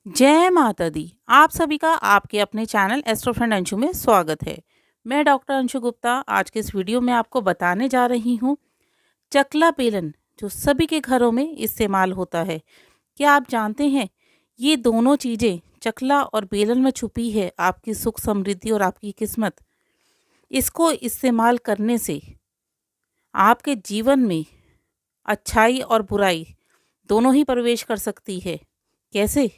जय माता दी। आप सभी का आपके अपने चैनल एस्ट्रो फ्रेंड अंशु में स्वागत है। मैं डॉक्टर अंशु गुप्ता आज के इस वीडियो में आपको बताने जा रही हूँ चकला बेलन जो सभी के घरों में इस्तेमाल होता है। क्या आप जानते हैं ये दोनों चीज़ें चकला और बेलन में छुपी है आपकी सुख समृद्धि और आपकी किस्मत। इसको इस्तेमाल करने से आपके जीवन में अच्छाई और बुराई दोनों ही प्रवेश कर सकती है। कैसे?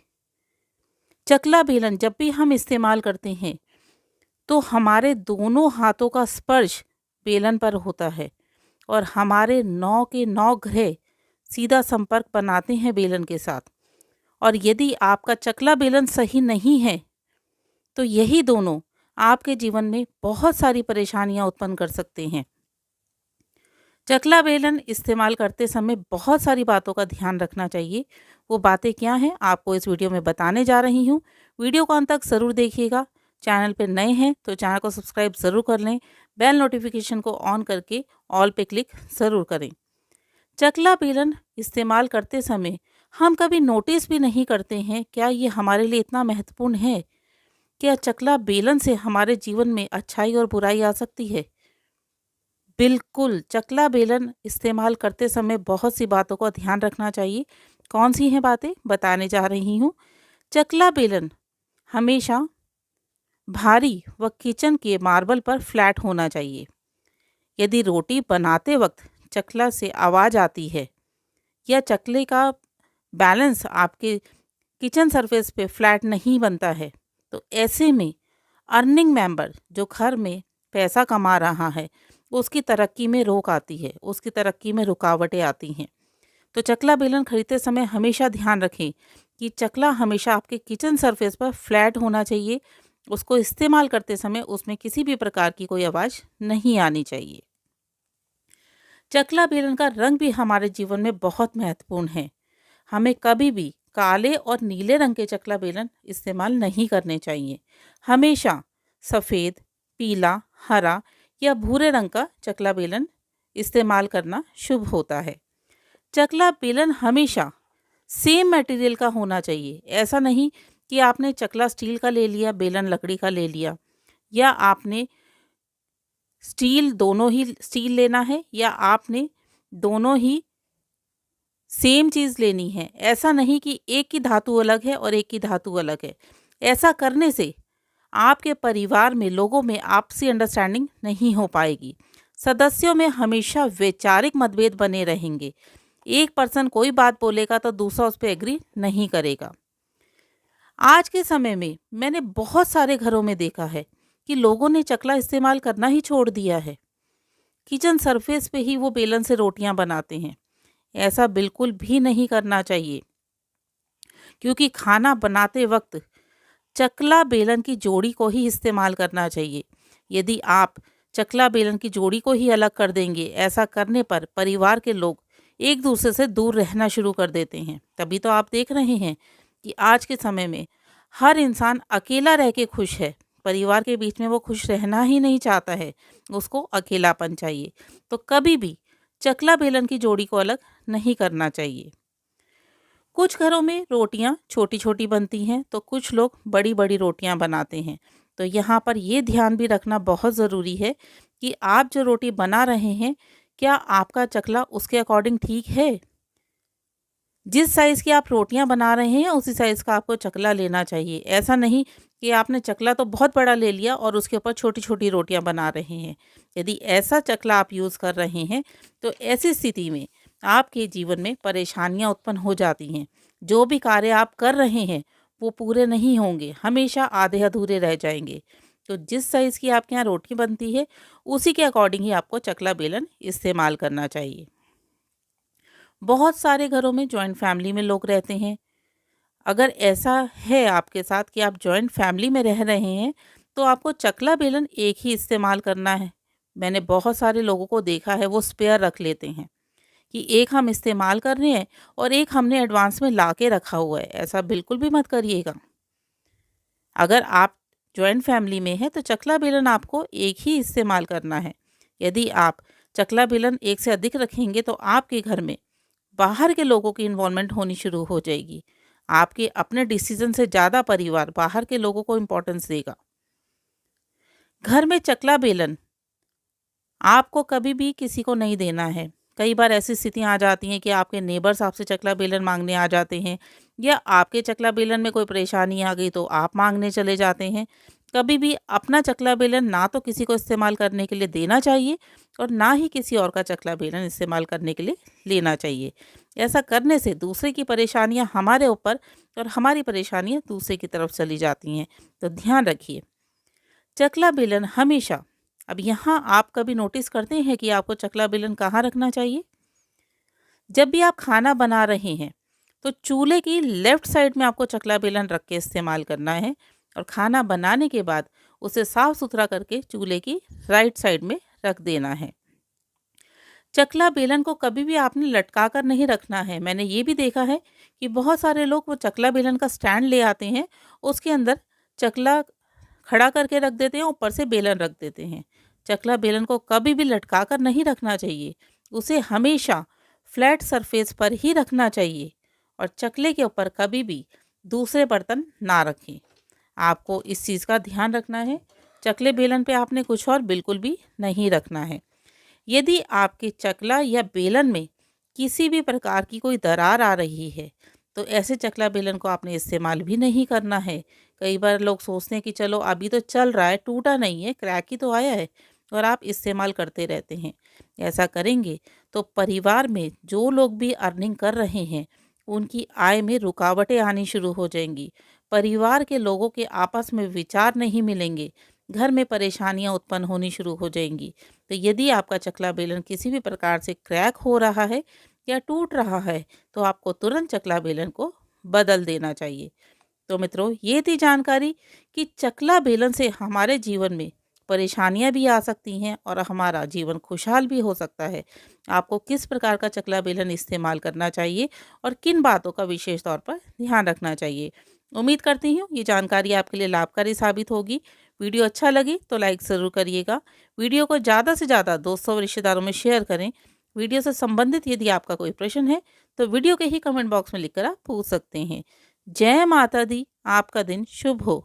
चकला बेलन जब भी हम इस्तेमाल करते हैं तो हमारे दोनों हाथों का स्पर्श बेलन पर होता है और हमारे 9 के 9 ग्रह सीधा संपर्क बनाते हैं बेलन के साथ। और यदि आपका चकला बेलन सही नहीं है तो यही दोनों आपके जीवन में बहुत सारी परेशानियां उत्पन्न कर सकते हैं। चकला बेलन इस्तेमाल करते समय बहुत सारी बातों का ध्यान रखना चाहिए। वो बातें क्या हैं आपको इस वीडियो में बताने जा रही हूँ। वीडियो को अंत तक ज़रूर देखिएगा। चैनल पे नए हैं तो चैनल को सब्सक्राइब ज़रूर कर लें। बेल नोटिफिकेशन को ऑन करके ऑल पे क्लिक ज़रूर करें। चकला बेलन इस्तेमाल करते समय हम कभी नोटिस भी नहीं करते हैं क्या ये हमारे लिए इतना महत्वपूर्ण है। क्या चकला बेलन से हमारे जीवन में अच्छाई और बुराई आ सकती है? बिल्कुल, चकला बेलन इस्तेमाल करते समय बहुत सी बातों का ध्यान रखना चाहिए। कौन सी हैं बातें बताने जा रही हूँ। चकला बेलन हमेशा भारी व किचन के मार्बल पर फ्लैट होना चाहिए। यदि रोटी बनाते वक्त चकला से आवाज़ आती है या चकले का बैलेंस आपके किचन सरफेस पे फ्लैट नहीं बनता है तो ऐसे में अर्निंग मेंबर जो घर में पैसा कमा रहा है उसकी तरक्की में रोक आती है, उसकी तरक्की में रुकावटें आती हैं। तो चकला बेलन खरीदते समय हमेशा ध्यान रखें कि चकला हमेशा आपके किचन सरफेस पर फ्लैट होना चाहिए। उसको इस्तेमाल करते समय उसमें किसी भी प्रकार की कोई आवाज़ नहीं आनी चाहिए। चकला बेलन का रंग भी हमारे जीवन में बहुत महत्वपूर्ण है। हमें कभी भी काले और नीले रंग के चकला बेलन इस्तेमाल नहीं करने चाहिए। हमेशा सफ़ेद, पीला, हरा या भूरे रंग का चकला बेलन इस्तेमाल करना शुभ होता है। चकला बेलन हमेशा सेम मटेरियल का होना चाहिए। ऐसा नहीं कि आपने चकला स्टील का ले लिया, बेलन लकड़ी का ले लिया, या आपने दोनों ही स्टील लेना है या आपने दोनों ही सेम चीज़ लेनी है। ऐसा नहीं कि एक की धातु अलग है और एक की धातु अलग है। ऐसा करने से आपके परिवार में लोगों में आपसी अंडरस्टैंडिंग नहीं हो पाएगी। सदस्यों में हमेशा वैचारिक मतभेद बने रहेंगे। एक पर्सन कोई बात बोलेगा तो दूसरा उस पर एग्री नहीं करेगा। आज के समय में मैंने बहुत सारे घरों में देखा है कि लोगों ने चकला इस्तेमाल करना ही छोड़ दिया है। किचन सरफेस पे ही वो बेलन से रोटियां बनाते हैं। ऐसा बिल्कुल भी नहीं करना चाहिए क्योंकि खाना बनाते वक्त चकला बेलन की जोड़ी को ही इस्तेमाल करना चाहिए। यदि आप चकला बेलन की जोड़ी को ही अलग कर देंगे, ऐसा करने पर परिवार के लोग एक दूसरे से दूर रहना शुरू कर देते हैं। तभी तो आप देख रहे हैं कि आज के समय में हर इंसान अकेला रह के खुश है। परिवार के बीच में वो खुश रहना ही नहीं चाहता है, उसको अकेलापन चाहिए। तो कभी भी चकला बेलन की जोड़ी को अलग नहीं करना चाहिए। कुछ घरों में रोटियां छोटी छोटी बनती हैं तो कुछ लोग बड़ी बड़ी रोटियां बनाते हैं। तो यहाँ पर ये ध्यान भी रखना बहुत ज़रूरी है कि आप जो रोटी बना रहे हैं क्या आपका चकला उसके अकॉर्डिंग ठीक है। जिस साइज़ की आप रोटियां बना रहे हैं उसी साइज़ का आपको चकला लेना चाहिए। ऐसा नहीं कि आपने चकला तो बहुत बड़ा ले लिया और उसके ऊपर छोटी छोटी रोटियां बना रहे हैं। यदि ऐसा चकला आप यूज़ कर रहे हैं तो ऐसी स्थिति में आपके जीवन में परेशानियां उत्पन्न हो जाती हैं। जो भी कार्य आप कर रहे हैं वो पूरे नहीं होंगे, हमेशा आधे अधूरे रह जाएंगे। तो जिस साइज़ की आपके यहाँ रोटी बनती है उसी के अकॉर्डिंग ही आपको चकला बेलन इस्तेमाल करना चाहिए। बहुत सारे घरों में जॉइंट फैमिली में लोग रहते हैं। अगर ऐसा है आपके साथ कि आप जॉइंट फैमिली में रह रहे हैं तो आपको चकला बेलन एक ही इस्तेमाल करना है। मैंने बहुत सारे लोगों को देखा है वो स्पेयर रख लेते हैं कि एक हम इस्तेमाल कर रहे हैं और एक हमने एडवांस में ला के रखा हुआ है। ऐसा बिल्कुल भी मत करिएगा। अगर आप जॉइंट फैमिली में हैं तो चकला बेलन आपको एक ही इस्तेमाल करना है। यदि आप चकला बेलन एक से अधिक रखेंगे तो आपके घर में बाहर के लोगों की इन्वॉल्वमेंट होनी शुरू हो जाएगी। आपके अपने डिसीजन से ज़्यादा परिवार बाहर के लोगों को इम्पोर्टेंस देगा। घर में चकला बेलन आपको कभी भी किसी को नहीं देना है। कई बार ऐसी स्थितियाँ आ जाती हैं कि आपके नेबर्स आपसे चकला बेलन माँगने आ जाते हैं, या आपके चकला बेलन में कोई परेशानी आ गई तो आप माँगने चले जाते हैं। कभी भी अपना चकला बेलन ना तो किसी को इस्तेमाल करने के लिए देना चाहिए और ना ही किसी और का चकला बेलन इस्तेमाल करने के लिए लेना चाहिए। ऐसा करने से दूसरे की परेशानियाँ हमारे ऊपर और हमारी परेशानियाँ दूसरे की तरफ चली जाती हैं। तो ध्यान रखिए, चकला बेलन हमेशा, अब यहाँ आप कभी नोटिस करते हैं कि आपको चकला बेलन कहाँ रखना चाहिए? जब भी आप खाना बना रहे हैं तो चूल्हे की लेफ्ट साइड में आपको चकला बेलन रख के इस्तेमाल करना है, और खाना बनाने के बाद उसे साफ सुथरा करके चूल्हे की राइट साइड में रख देना है। चकला बेलन को कभी भी आपने लटका कर नहीं रखना है। मैंने ये भी देखा है कि बहुत सारे लोग वो चकला बेलन का स्टैंड ले आते हैं, उसके अंदर चकला खड़ा करके रख देते हैं, ऊपर से बेलन रख देते हैं। चकला बेलन को कभी भी लटका कर नहीं रखना चाहिए, उसे हमेशा फ्लैट सरफेस पर ही रखना चाहिए, और चकले के ऊपर कभी भी दूसरे बर्तन ना रखें। आपको इस चीज़ का ध्यान रखना है। चकले बेलन पे आपने कुछ और बिल्कुल भी नहीं रखना है। यदि आपके चकला या बेलन में किसी भी प्रकार की कोई दरार आ रही है तो ऐसे चकला बेलन को आपने इस्तेमाल भी नहीं करना है। कई बार लोग सोचते हैं कि चलो अभी तो चल रहा है, टूटा नहीं है, क्रैक ही तो आया है, और आप इस्तेमाल करते रहते हैं। ऐसा करेंगे तो परिवार में जो लोग भी अर्निंग कर रहे हैं उनकी आय में रुकावटें आनी शुरू हो जाएंगी। परिवार के लोगों के आपस में विचार नहीं मिलेंगे, घर में परेशानियां उत्पन्न होनी शुरू हो जाएंगी। तो यदि आपका चकला बेलन किसी भी प्रकार से क्रैक हो रहा है या टूट रहा है तो आपको तुरंत चकला बेलन को बदल देना चाहिए। तो मित्रों, ये थी जानकारी कि चकला बेलन से हमारे जीवन में परेशानियां भी आ सकती हैं और हमारा जीवन खुशहाल भी हो सकता है। आपको किस प्रकार का चकला बेलन इस्तेमाल करना चाहिए और किन बातों का विशेष तौर पर ध्यान रखना चाहिए। उम्मीद करती हूँ ये जानकारी आपके लिए लाभकारी साबित होगी। वीडियो अच्छा लगे तो लाइक ज़रूर करिएगा। वीडियो को ज़्यादा से ज़्यादा दोस्तों और रिश्तेदारों में शेयर करें। वीडियो से संबंधित यदि आपका कोई प्रश्न है तो वीडियो के ही कमेंट बॉक्स में लिखकर आप पूछ सकते हैं। जय माता दी। आपका दिन शुभ हो।